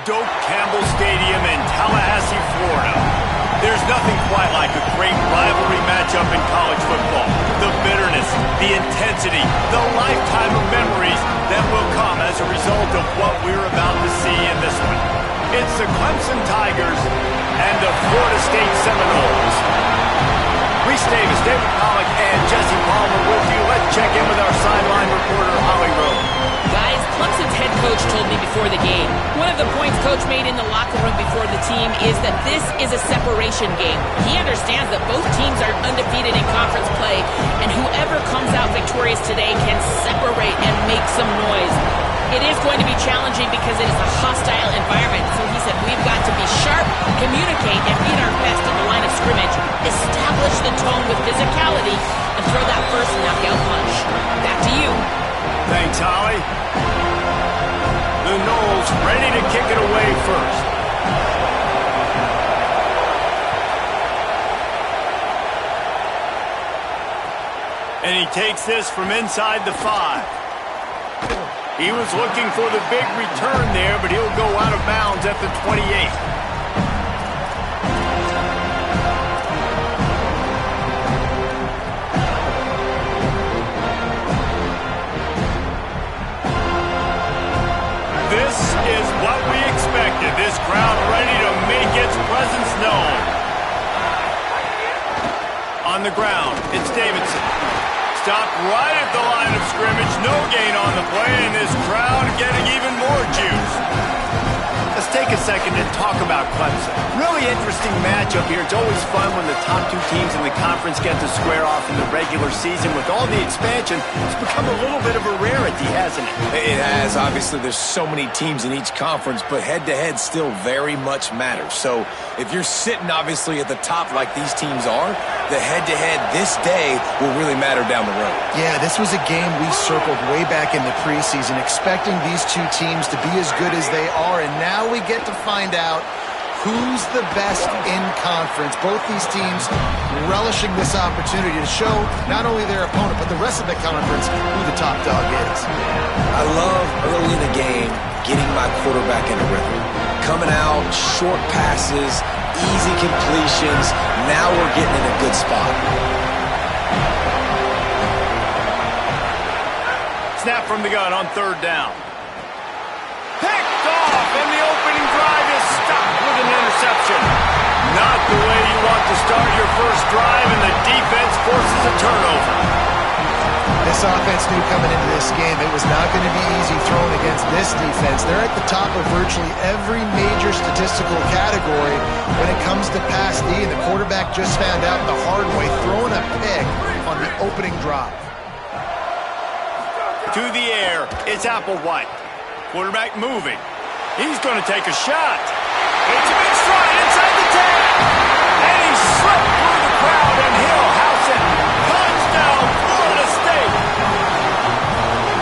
Doak Campbell Stadium in Tallahassee, Florida. There's nothing quite like a great rivalry matchup in college football. The bitterness, the intensity, the lifetime of memories that will come as a result of what we're about to see in this one. It's the Clemson Tigers and the Florida State Seminoles. Reese Davis, David Pollack, and Jesse Palmer with you. Let's check in with our sideline reporter, Holly Rowe. Guys, Clemson's head coach told me before the game, one of the points coach made in the locker room before the team is that this is a separation game. He understands that both teams are undefeated in conference play, and whoever comes out victorious today can separate and make some noise. It is going to be challenging because it is a hostile environment, so he said we've got to be sharp, communicate, and beat our best at the line of scrimmage, establish the tone with physicality, and throw that first knockout punch. Back to you. Thanks, Holly. The Noles ready to kick it away first. And he takes this from inside the 5. He was looking for the big return there, but he'll go out of bounds at the 28. This is what we expected. This crowd ready to make its presence known. On the ground, it's Davidson. Stopped right at the line of scrimmage. No gain on the play, and this crowd getting even more juice. Let's take a second and talk about Clemson. Really interesting matchup here. It's always fun when the top two teams in the conference get to square off in the regular season. With all the expansion, it's become a little bit of a rarity, hasn't it? It has. Obviously, there's so many teams in each conference, but head-to-head still very much matters. So if you're sitting, obviously, at the top like these teams are, the head-to-head this day will really matter down the road. Yeah, this was a game we circled way back in the preseason, expecting these two teams to be as good as they are, and now we get to find out who's the best in conference. Both these teams relishing this opportunity to show not only their opponent, but the rest of the conference who the top dog is. I love early in the game getting my quarterback in a rhythm. Coming out, short passes, easy completions. Now we're getting in a good spot. Snap from the gun on third down. Picked off, and the opening drive is stopped with an interception. Not the way you want to start your first drive, and the defense forces a turnover. This offense knew coming into this game it was not going to be easy throwing against this defense. They're at the top of virtually every major statistical category when it comes to pass D, and the quarterback just found out the hard way, throwing a pick on the opening drive. To the air, it's Applewhite. Quarterback moving. He's going to take a shot. It's a big stride inside the 10. And he slipped through the crowd, and he'll house it. Touchdown, Florida State.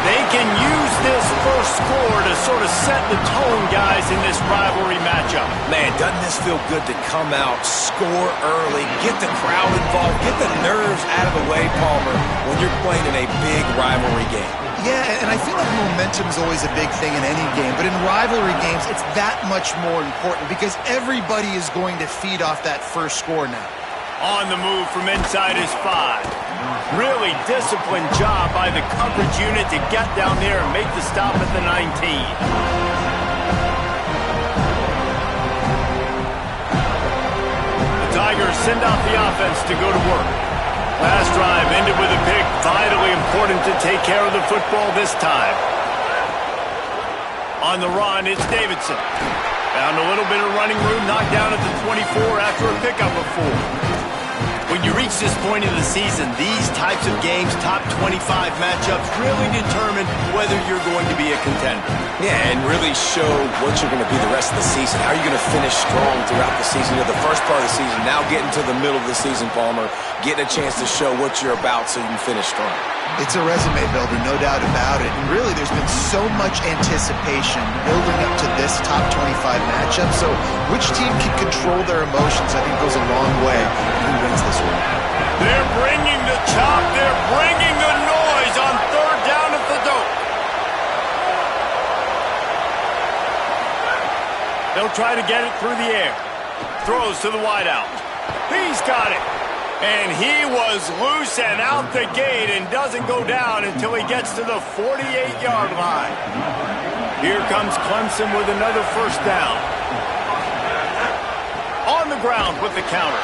They can use this first score to sort of set the tone, guys, in this rivalry matchup. Man, doesn't this feel good to come out, score early, get the crowd involved, get the nerves out of the way, Palmer, when you're playing in a big rivalry game? Yeah, and I feel like momentum is always a big thing in any game, but in rivalry games, it's that much more important because everybody is going to feed off that first score now. On the move from inside his 5. Really disciplined job by the coverage unit to get down there and make the stop at the 19. The Tigers send out the offense to go to work. Last drive ended with a pick. Vitally important to take care of the football this time. On the run, it's Davidson. Found a little bit of running room, knocked down at the 24 after a pickup of 4. When you reach this point in the season, these types of games, top 25 matchups, really determine whether you're going to be a contender. Yeah, and really show what you're going to be the rest of the season. How are you going to finish strong throughout the season? You know, the first part of the season, now getting to the middle of the season, Palmer, getting a chance to show what you're about so you can finish strong. It's a resume builder, no doubt about it. And really, there's been so much anticipation building up to this top 25 matchup. So which team can control their emotions, I think, goes a long way in who wins this one. They're bringing the chop. They're bringing the noise on third down at the Doak. They'll try to get it through the air. Throws to the wideout. He's got it. And he was loose and out the gate and doesn't go down until he gets to the 48-yard line. Here comes Clemson with another first down. On the ground with the counter.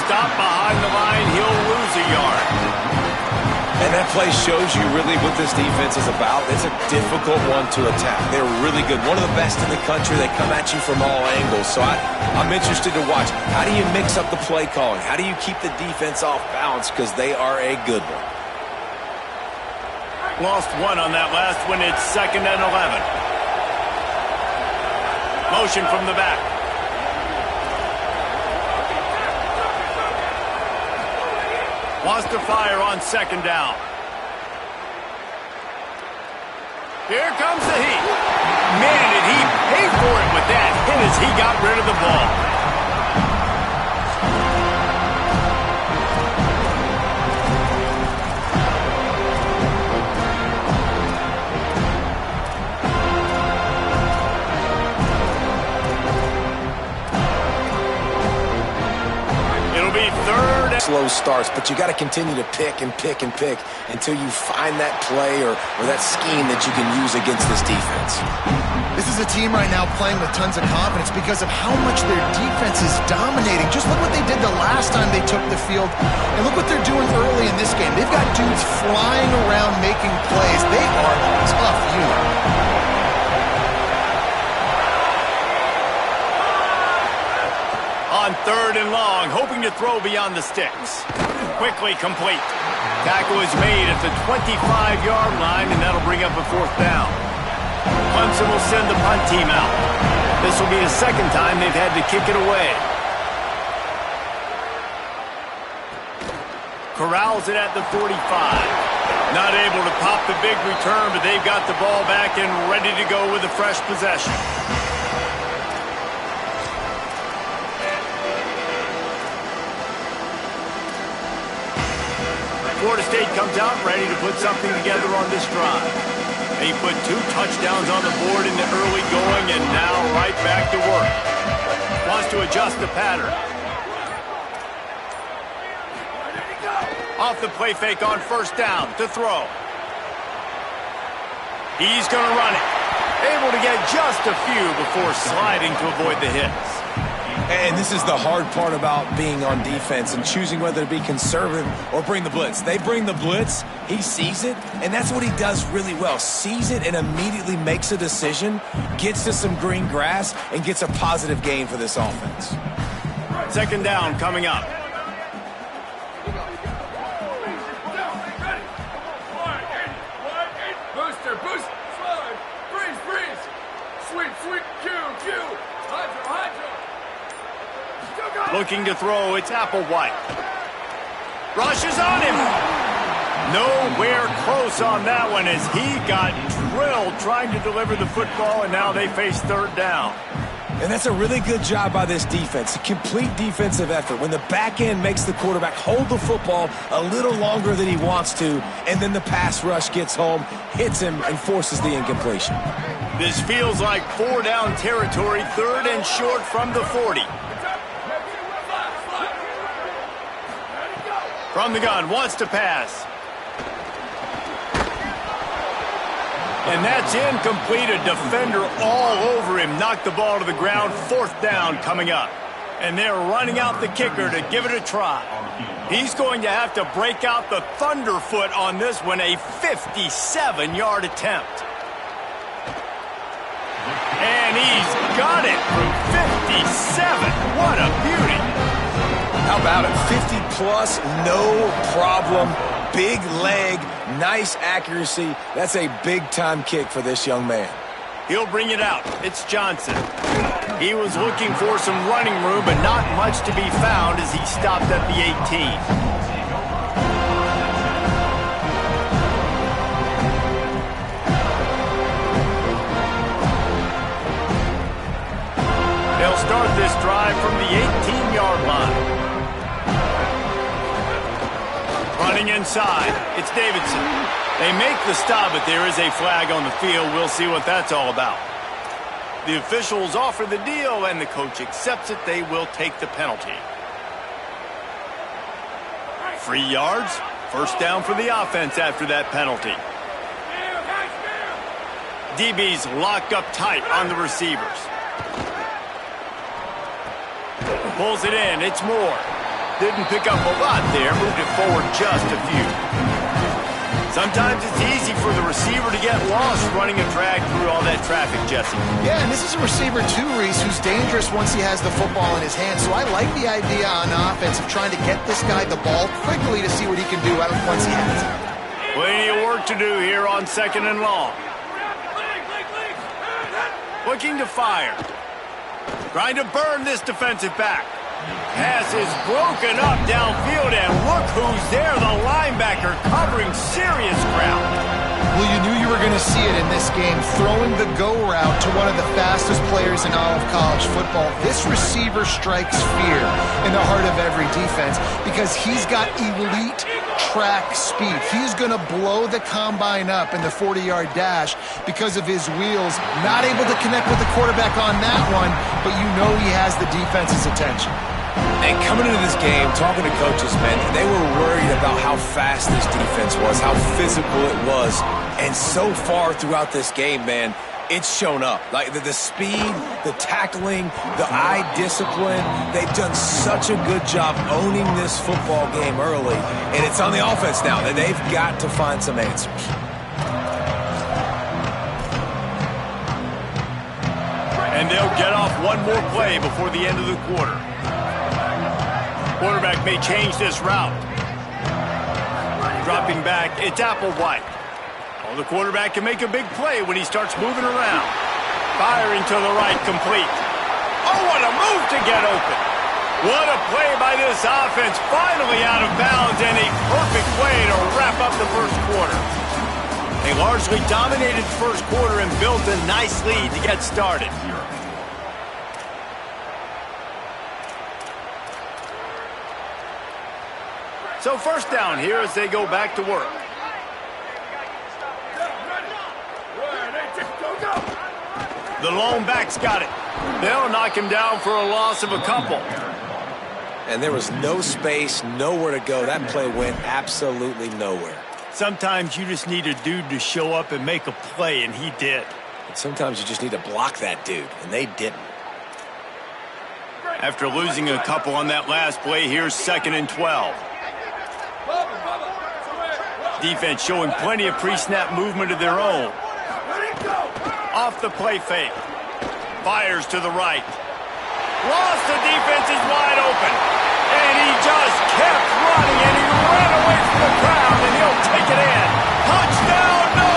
Stop behind the line. He'll lose a yard. And that play shows you really what this defense is about. It's a difficult one to attack. They're really good. One of the best in the country. They come at you from all angles. So I'm interested to watch. How do you mix up the play calling? How do you keep the defense off balance? Because they are a good one. Lost one on that last one. It's 2nd and 11. Motion from the back. Wants to fire on 2nd down. Here comes the heat. Man, did he pay for it with that hit as he got rid of the ball. It'll be 3rd. Slow starts, but you got to continue to pick and pick and pick until you find that play or that scheme that you can use against this defense. This is a team right now playing with tons of confidence because of how much their defense is dominating. Just look what they did the last time they took the field, and look what they're doing early in this game. They've got dudes flying around making plays. They are a tough unit. On 3rd and long, hoping to throw beyond the sticks. Quickly complete. Tackle is made at the 25-yard line, and that'll bring up a 4th down. Clemson will send the punt team out. This will be the 2nd time they've had to kick it away. Corrals it at the 45. Not able to pop the big return, but they've got the ball back and ready to go with a fresh possession. Florida State comes out ready to put something together on this drive. They put 2 touchdowns on the board in the early going and now right back to work. Wants to adjust the pattern. Off the play fake on 1st down to throw. He's going to run it. Able to get just a few before sliding to avoid the hits. And this is the hard part about being on defense and choosing whether to be conservative or bring the blitz. They bring the blitz, he sees it, and that's what he does really well. Sees it and immediately makes a decision, gets to some green grass, and gets a positive gain for this offense. 2nd down coming up. Booster, boost, slide, freeze, sweet, Q, hydro. Looking to throw, it's Applewhite. Rushes on him. Nowhere close on that one as he got drilled trying to deliver the football, and now they face 3rd down. And that's a really good job by this defense, a complete defensive effort. When the back end makes the quarterback hold the football a little longer than he wants to, and then the pass rush gets home, hits him, and forces the incompletion. This feels like 4-down territory, 3rd and short from the 40. From the gun, wants to pass. And that's incomplete. A defender all over him. Knocked the ball to the ground. 4th down coming up. And they're running out the kicker to give it a try. He's going to have to break out the thunderfoot on this one. A 57-yard attempt. And he's got it from 57. What a beauty. How about it? 50-plus, no problem. Big leg, nice accuracy. That's a big-time kick for this young man. He'll bring it out. It's Johnson. He was looking for some running room, but not much to be found as he stopped at the 18. They'll start this drive from the 18-yard line. Running inside, it's Davidson. They make the stop, but there is a flag on the field. We'll see what that's all about. The officials offer the deal, and the coach accepts it. They will take the penalty. 3 yards. First down for the offense after that penalty. DB's locked up tight on the receivers. Pulls it in. It's Moore. Didn't pick up a lot there. Moved it forward just a few. Sometimes it's easy for the receiver to get lost running a drag through all that traffic, Jesse. Yeah, and this is a receiver too, Reese, who's dangerous once he has the football in his hands. So I like the idea on offense of trying to get this guy the ball quickly to see what he can do once he has it. Plenty of work to do here on 2nd and long. Looking to fire. Trying to burn this defensive back. Pass is broken up downfield, and look who's there, the linebacker covering serious ground. Well, you knew you were going to see it in this game, throwing the go route to one of the fastest players in all of college football. This receiver strikes fear in the heart of every defense because he's got elite track speed. He's going to blow the combine up in the 40-yard dash because of his wheels. Not able to connect with the quarterback on that one, but you know he has the defense's attention. And coming into this game, talking to coaches, man, they were worried about how fast this defense was, how physical it was. And so far throughout this game, man, it's shown up. Like the speed, the tackling, the eye discipline, they've done such a good job owning this football game early. And it's on the offense now, and they've got to find some answers. And they'll get off one more play before the end of the quarter. Quarterback may change this route. Dropping back, it's Applewhite. Oh, the quarterback can make a big play when he starts moving around. Firing to the right, complete. Oh, what a move to get open. What a play by this offense. Finally out of bounds, and a perfect way to wrap up the first quarter. They largely dominated the first quarter and built a nice lead to get started. So first down here as they go back to work. The lone back's got it. They'll knock him down for a loss of a couple. And there was no space, nowhere to go. That play went absolutely nowhere. Sometimes you just need a dude to show up and make a play, and he did. And sometimes you just need to block that dude, and they didn't. After losing a couple on that last play, here's 2nd and 12. Defense showing plenty of pre-snap movement of their own. Off the play fake. Fires to the right. Lost, the defense is wide open. And he just kept running, and he ran away from the crowd, and he'll take it in. Touchdown, no!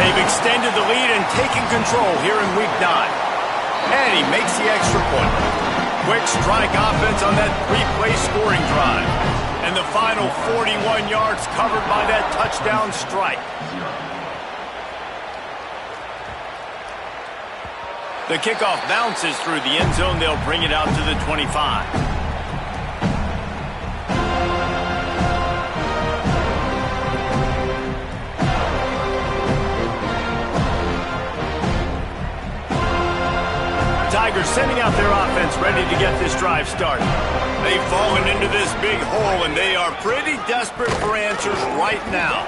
They've extended the lead and taken control here in Week 9. And he makes the extra point. Quick strike offense on that 3-play scoring drive. And the final 41 yards covered by that touchdown strike. The kickoff bounces through the end zone. They'll bring it out to the 25. Tigers sending out their offense ready to get this drive started. They've fallen into this big hole, and they are pretty desperate for answers right now.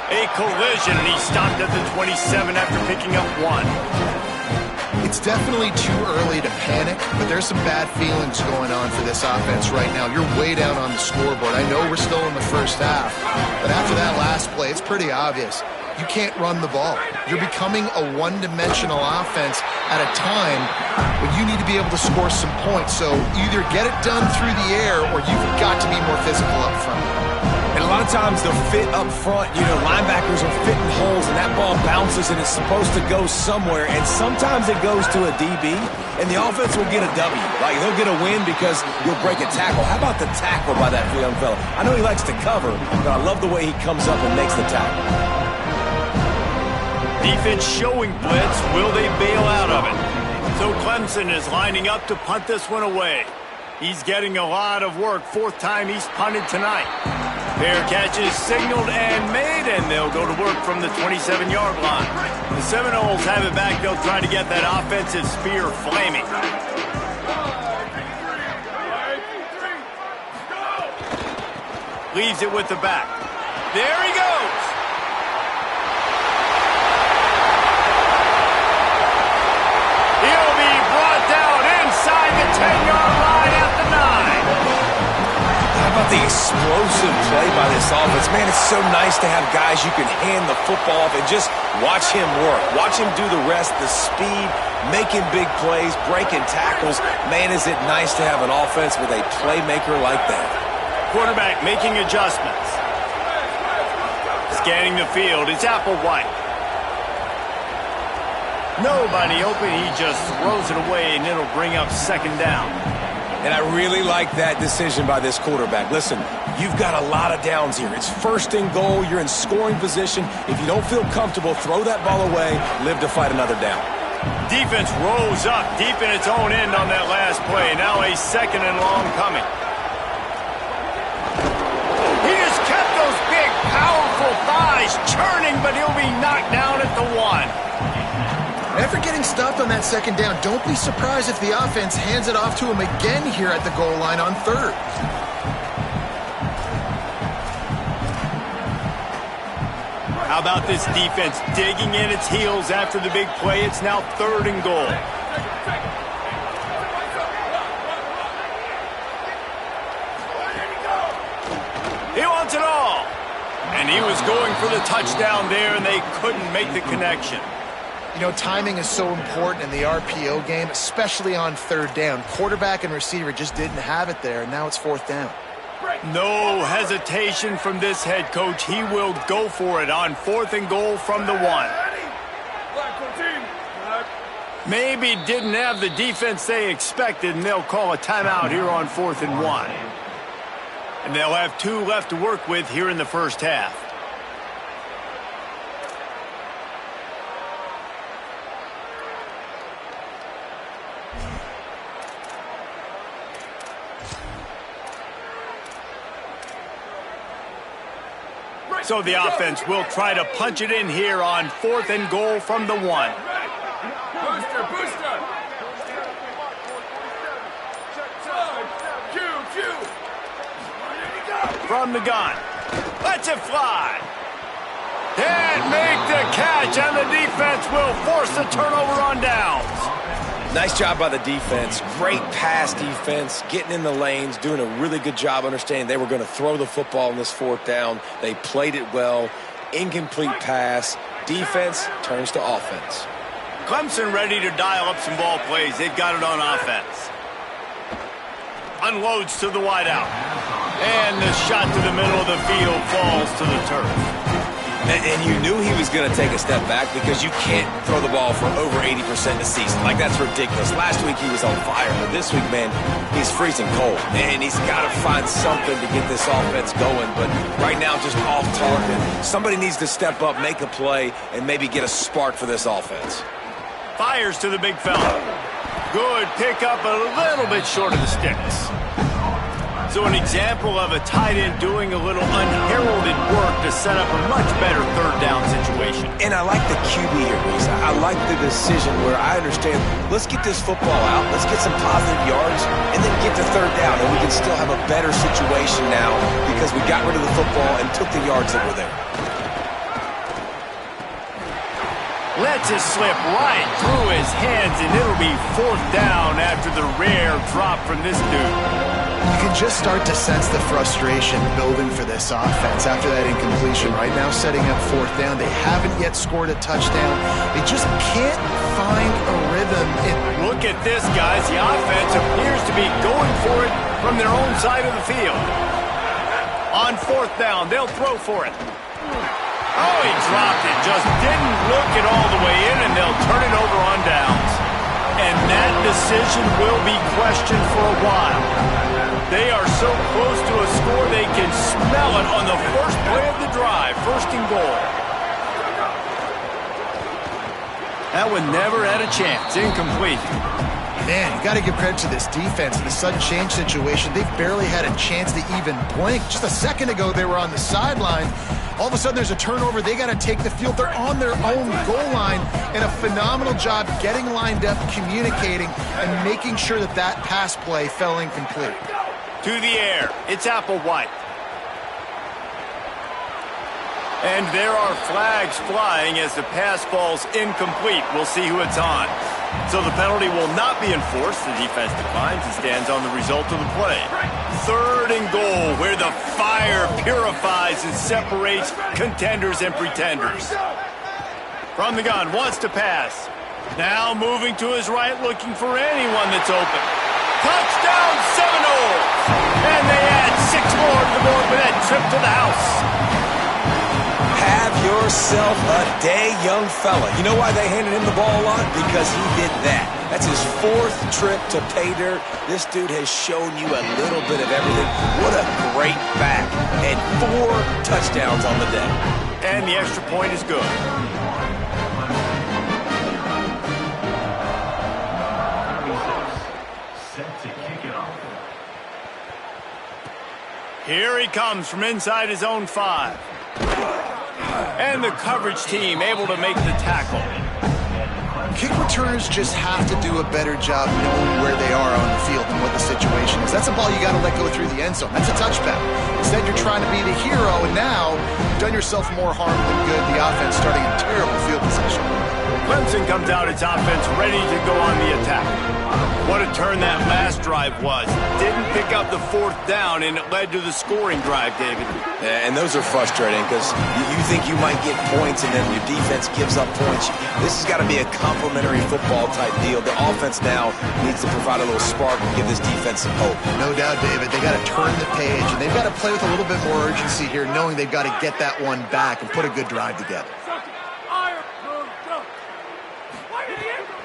A collision, and he stopped at the 27 after picking up 1. It's definitely too early to panic, but there's some bad feelings going on for this offense right now. You're way down on the scoreboard. I know we're still in the first half, but after that last play, it's pretty obvious. You can't run the ball. You're becoming a one-dimensional offense at a time when you need to be able to score some points. So either get it done through the air or you've got to be more physical up front. And a lot of times they'll fit up front. You know, linebackers are fitting holes, and that ball bounces, and it's supposed to go somewhere. And sometimes it goes to a DB, and the offense will get a W. Like, they'll get a win because you'll break a tackle. How about the tackle by that young fella? I know he likes to cover, but I love the way he comes up and makes the tackle. Defense showing blitz. Will they bail out of it? So Clemson is lining up to punt this one away. He's getting a lot of work. 4th time he's punted tonight. Fair catch is signaled and made, and they'll go to work from the 27-yard line. The Seminoles have it back. They'll try to get that offensive spear flaming. Leaves it with the back. There he goes. He'll be brought down inside the 10-yard line at the 9. How about the explosive play by this offense? Man, it's so nice to have guys you can hand the football off and just watch him work. Watch him do the rest, the speed, making big plays, breaking tackles. Man, is it nice to have an offense with a playmaker like that. Quarterback making adjustments. Scanning the field, it's Applewhite. Nobody open, he just throws it away, and it'll bring up second down. And I really like that decision by this quarterback. Listen, you've got a lot of downs here. It's first and goal. You're in scoring position. If you don't feel comfortable, throw that ball away. Live to fight another down. Defense rose up deep in its own end on that last play. Now a second and long coming. He just kept those big, powerful thighs churning, but he'll be knocked down at the 1. After getting stopped on that second down, don't be surprised if the offense hands it off to him again here at the goal line on third. How about this defense digging in its heels after the big play? It's now third and goal. He wants it all. And he was going for the touchdown there, and they couldn't make the connection. You know, timing is so important in the RPO game, especially on third down. Quarterback and receiver just didn't have it there, and now it's fourth down. No hesitation from this head coach. He will go for it on fourth and goal from the 1. Maybe didn't have the defense they expected, and they'll call a timeout here on fourth and 1. And they'll have 2 left to work with here in the first half. So the offense will try to punch it in here on fourth and goal from the 1. Booster, booster. From the gun. Lets it fly. Can't make the catch, and the defense will force the turnover on downs. Nice job by the defense. Great pass defense, getting in the lanes, doing a really good job understanding they were going to throw the football in this fourth down. They played it well. Incomplete pass. Defense turns to offense. Clemson ready to dial up some ball plays. They've got it on offense. Unloads to the wideout. And the shot to the middle of the field falls to the turf. And you knew he was going to take a step back because you can't throw the ball for over 80% a season. Like, that's ridiculous. Last week he was on fire, but this week, man, he's freezing cold. And he's got to find something to get this offense going. But right now, just off target. Somebody needs to step up, make a play, and maybe get a spark for this offense. Fires to the big fella. Good pickup, a little bit short of the sticks. So an example of a tight end doing a little unheralded work to set up a much better third down situation. And I like the QB here, Reese. I like the decision where I understand, let's get this football out, let's get some positive yards, and then get to third down, and we can still have a better situation now because we got rid of the football and took the yards that were there. Lets it slip right through his hands, and it'll be fourth down after the rare drop from this dude. You can just start to sense the frustration building for this offense after that incompletion. Right now, setting up fourth down. They haven't yet scored a touchdown. They just can't find a rhythm. Look at this, guys. The offense appears to be going for it from their own side of the field. On fourth down, they'll throw for it. Oh, he dropped it. Just didn't look it all the way in, and they'll turn it over on downs. And that decision will be questioned for a while. They are so close to a score, they can smell it on the first play of the drive. First and goal. That one never had a chance. Incomplete. Man, you got to give credit to this defense in the sudden change situation. They've barely had a chance to even blink. Just a second ago, they were on the sideline. All of a sudden, there's a turnover. They got to take the field. They're on their own goal line, and a phenomenal job getting lined up, communicating, and making sure that that pass play fell incomplete. To the air, it's Applewhite. And there are flags flying as the pass falls incomplete. We'll see who it's on. So the penalty will not be enforced. The defense declines and stands on the result of the play. 3rd and goal, where the fire purifies and separates contenders and pretenders. From the gun, wants to pass. Now moving to his right, looking for anyone that's open. Touchdown Seminoles! And they add 6 more to the board with that trip to the house. Have yourself a day, young fella. You know why they handed him the ball a lot? Because he did that. That's his 4th trip to pay dirt. This dude has shown you a little bit of everything. What a great back. And 4 touchdowns on the day. And the extra point is good. Set to kick it off. Here he comes from inside his own 5. And the coverage team able to make the tackle. Kick returners just have to do a better job knowing where they are on the field and what the situation is. That's a ball you got to let go through the end zone. That's a touchback. Instead, you're trying to be the hero, and now you've done yourself more harm than good. The offense starting in terrible field position. Clemson comes out its offense ready to go on the attack. What a turn that last drive was. Didn't pick up the 4th down, and it led to the scoring drive, David. Yeah, and those are frustrating because you think you might get points and then your defense gives up points. This has got to be a complementary football type deal. The offense now needs to provide a little spark and give this defense some hope. No doubt, David. They got to turn the page, and they've got to play with a little bit more urgency here, knowing they've got to get that one back and put a good drive together.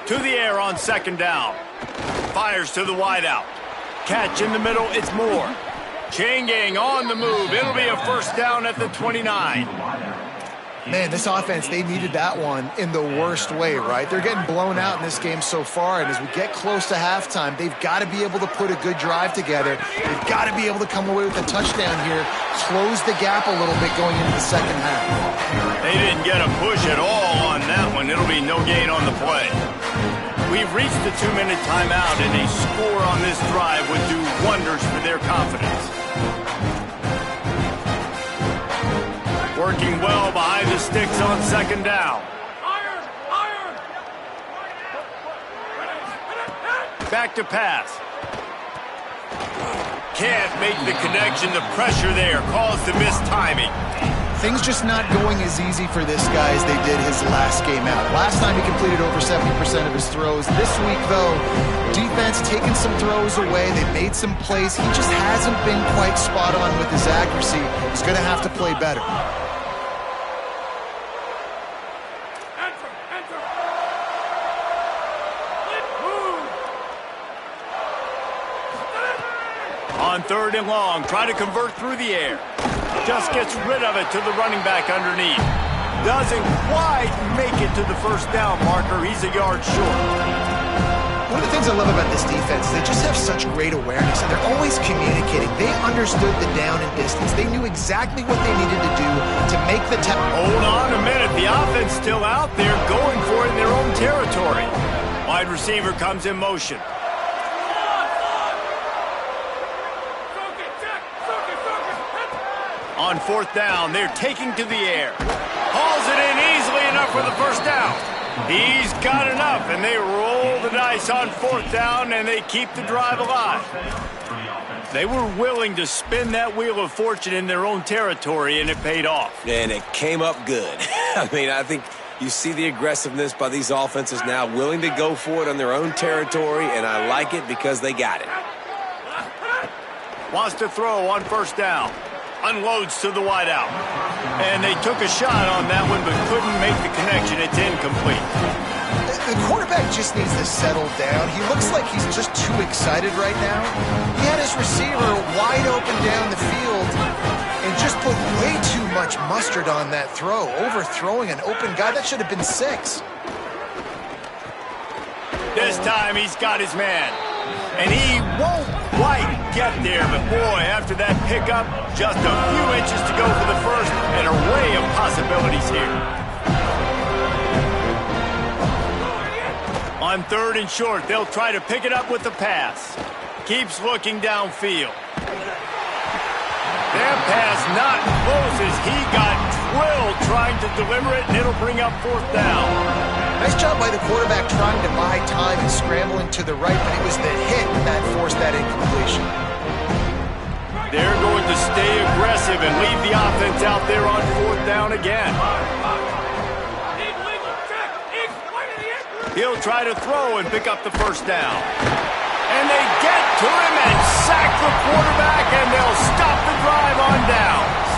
To the air on 2nd down. Fires to the wideout. Catch in the middle, it's Moore. Chain gang on the move. It'll be a 1st down at the 29. Man, this offense, they needed that one in the worst way, right? They're getting blown out in this game so far, and as we get close to halftime, they've got to be able to put a good drive together. They've got to be able to come away with a touchdown here, close the gap a little bit going into the second half. They didn't get a push at all on that one. It'll be no gain on the play. We've reached the 2-minute timeout, and a score on this drive would do wonders for their confidence. Working well behind the sticks on 2nd down. Back to pass. Can't make the connection. The pressure there caused the mistiming. Things just not going as easy for this guy as they did his last game out. Last time he completed over 70% of his throws. This week, though, defense taking some throws away. They've made some plays. He just hasn't been quite spot on with his accuracy. He's going to have to play better. On 3rd and long, try to convert through the air. Just gets rid of it to the running back underneath. Doesn't quite make it to the 1st down marker. He's a yard short. One of the things I love about this defense, they just have such great awareness, and they're always communicating. They understood the down and distance. They knew exactly what they needed to do to make the Hold on a minute. The offense still out there going for it in their own territory. Wide receiver comes in motion. On 4th down, they're taking to the air. Hauls it in easily enough for the 1st down. He's got enough, and they roll the dice on 4th down, and they keep the drive alive. They were willing to spin that wheel of fortune in their own territory, and it paid off. And it came up good. I mean, I think you see the aggressiveness by these offenses now, willing to go for it on their own territory, and I like it because they got it. Wants to throw on 1st down. Unloads to the wideout. And they took a shot on that one, but couldn't make the connection. It's incomplete. The quarterback just needs to settle down. He looks like he's just too excited right now. He had his receiver wide open down the field and just put way too much mustard on that throw, overthrowing an open guy. That should have been 6. This time he's got his man. And he won't quite get there, but boy, after that pickup, just a few inches to go for the first, and an array of possibilities here. On 3rd and short, they'll try to pick it up with the pass. Keeps looking downfield. That pass not close as he got drilled trying to deliver it, and it'll bring up 4th down. Nice job by the quarterback trying to buy time and scrambling to the right, but it was the hit that forced that incompletion. They're going to stay aggressive and leave the offense out there on 4th down again. He'll try to throw and pick up the 1st down. And they get to him and sack the quarterback, and they'll stop the drive on downs.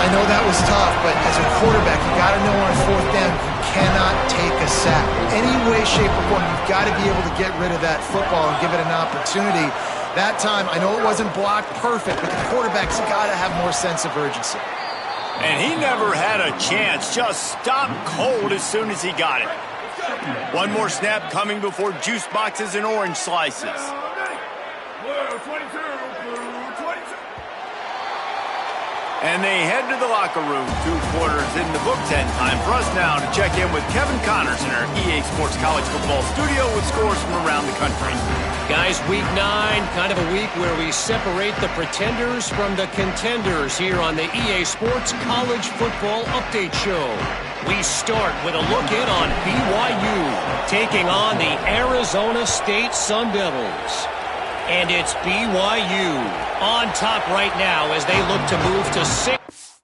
I know that was tough, but as a quarterback, you got to know on 4th down, you cannot take a sack. Any way, shape, or form, you've got to be able to get rid of that football and give it an opportunity. That time, I know it wasn't blocked perfect, but the quarterback's got to have more sense of urgency. And he never had a chance, just stopped cold as soon as he got it. One more snap coming before juice boxes and orange slices. And they head to the locker room. 2 quarters in the books, and time for us now to check in with Kevin Connors in our EA Sports College Football studio with scores from around the country. Guys, week 9, kind of a week where we separate the pretenders from the contenders here on the EA Sports College Football Update Show. We start with a look in on BYU taking on the Arizona State Sun Devils. And it's BYU on top right now as they look to move to 6.